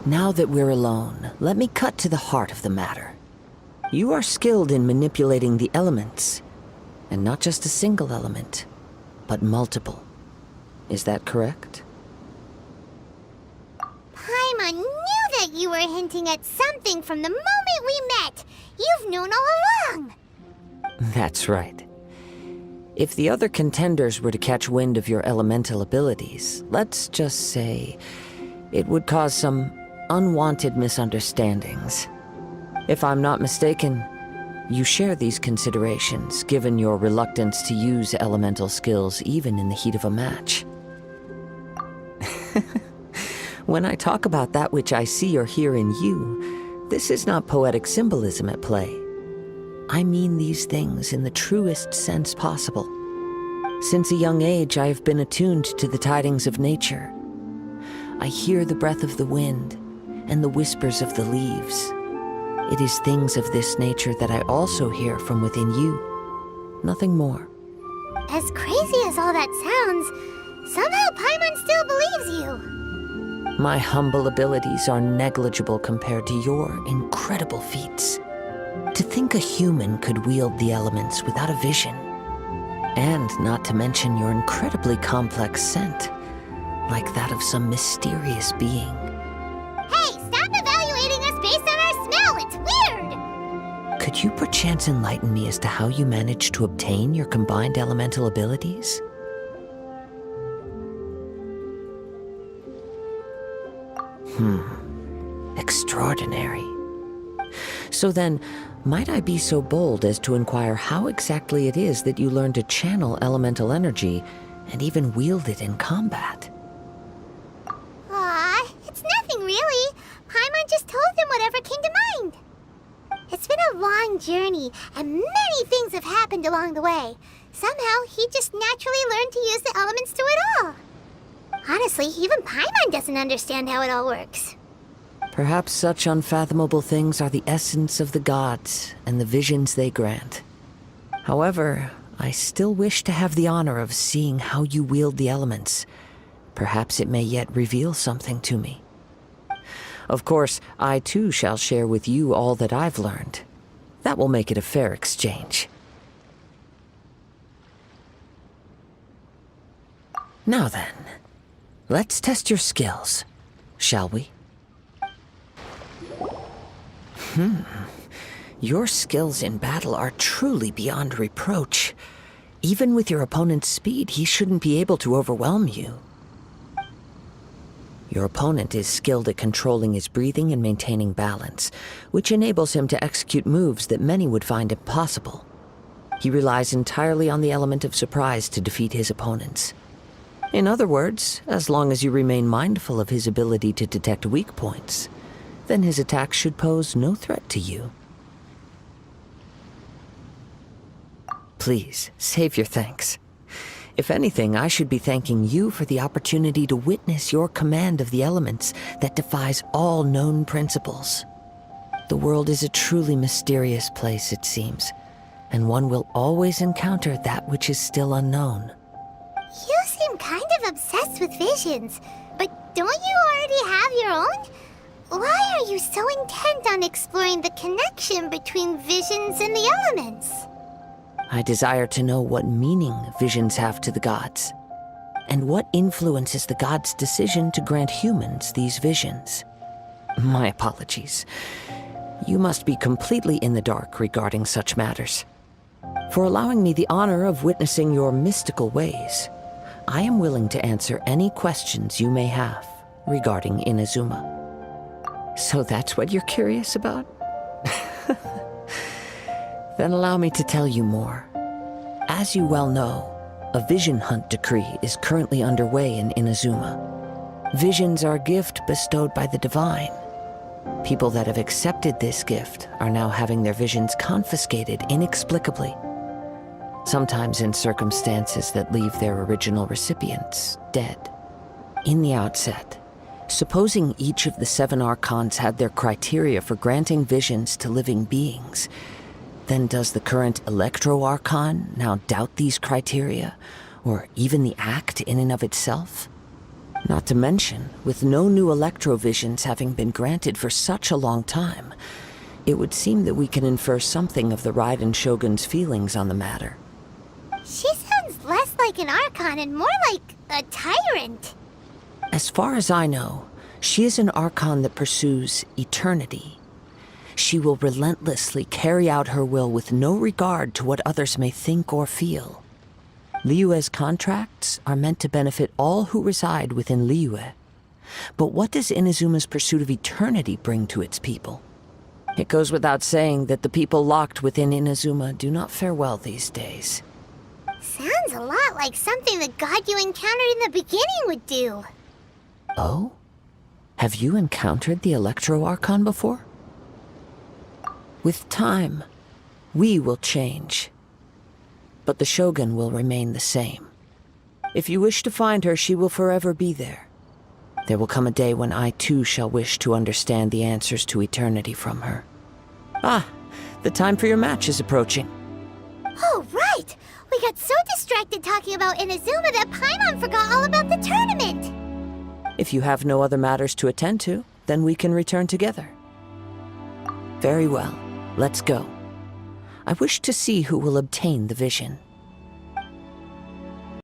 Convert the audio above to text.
Now that we're alone, let me cut to the heart of the matter. You are skilled in manipulating the elements, and not just a single element, but multiple. Is that correct? Paimon knew that you were hinting at something from the moment we met. You've known all along. That's right. If the other contenders were to catch wind of your elemental abilities, let's just say it would cause some unwanted misunderstandings. If I'm not mistaken, you share these considerations, given your reluctance to use elemental skills even in the heat of a match. When I talk about that which I see or hear in you, this is not poetic symbolism at play. I mean these things in the truest sense possible. Since a young age, I have been attuned to the tidings of nature. I hear the breath of the wind and the whispers of the leaves. It is things of this nature that I also hear from within you. Nothing more. As crazy as all that sounds, somehow Paimon still believes you. My humble abilities are negligible compared to your incredible feats. To think a human could wield the elements without a vision. And not to mention your incredibly complex scent, like that of some mysterious being. Hey, stop evaluating us based on our smell! It's weird! Could you perchance enlighten me as to how you managed to obtain your combined elemental abilities? Extraordinary. So then, might I be so bold as to inquire how exactly it is that you learned to channel elemental energy and even wield it in combat? Aw, it's nothing really. Paimon just told him whatever came to mind. It's been a long journey, and many things have happened along the way. Somehow, he just naturally learned to use the elements through it all. Honestly, even Paimon doesn't understand how it all works. Perhaps such unfathomable things are the essence of the gods and the visions they grant. However, I still wish to have the honor of seeing how you wield the elements. Perhaps it may yet reveal something to me. Of course, I too shall share with you all that I've learned. That will make it a fair exchange. Now then, let's test your skills, shall we? Your skills in battle are truly beyond reproach. Even with your opponent's speed, he shouldn't be able to overwhelm you. Your opponent is skilled at controlling his breathing and maintaining balance, which enables him to execute moves that many would find impossible. He relies entirely on the element of surprise to defeat his opponents. In other words, as long as you remain mindful of his ability to detect weak points, then his attack should pose no threat to you. Please, save your thanks. If anything, I should be thanking you for the opportunity to witness your command of the elements that defies all known principles. The world is a truly mysterious place, it seems, and one will always encounter that which is still unknown. You seem kind of obsessed with visions, but don't you already have your own? Why are you so intent on exploring the connection between visions and the elements? I desire to know what meaning visions have to the gods, and what influences the gods' decision to grant humans these visions. My apologies. You must be completely in the dark regarding such matters. For allowing me the honor of witnessing your mystical ways, I am willing to answer any questions you may have regarding Inazuma. So that's what you're curious about? Then allow me to tell you more. As you well know, a vision hunt decree is currently underway in Inazuma. Visions are a gift bestowed by the divine. People that have accepted this gift are now having their visions confiscated inexplicably. Sometimes in circumstances that leave their original recipients dead. In the outset, supposing each of the 7 archons had their criteria for granting visions to living beings, then does the current Electro-Archon now doubt these criteria, or even the act in and of itself? Not to mention, with no new electrovisions having been granted for such a long time, it would seem that we can infer something of the Raiden Shogun's feelings on the matter. She sounds less like an Archon and more like a tyrant. As far as I know, she is an Archon that pursues eternity. She will relentlessly carry out her will with no regard to what others may think or feel. Liyue's contracts are meant to benefit all who reside within Liyue. But what does Inazuma's pursuit of eternity bring to its people? It goes without saying that the people locked within Inazuma do not fare well these days. Sounds a lot like something the god you encountered in the beginning would do. Oh? Have you encountered the Electro Archon before? With time, we will change. But the Shogun will remain the same. If you wish to find her, she will forever be there. There will come a day when I too shall wish to understand the answers to eternity from her. Ah, the time for your match is approaching. Oh, right! We got so distracted talking about Inazuma that Paimon forgot all about the tournament! If you have no other matters to attend to, then we can return together. Very well, let's go. I wish to see who will obtain the vision.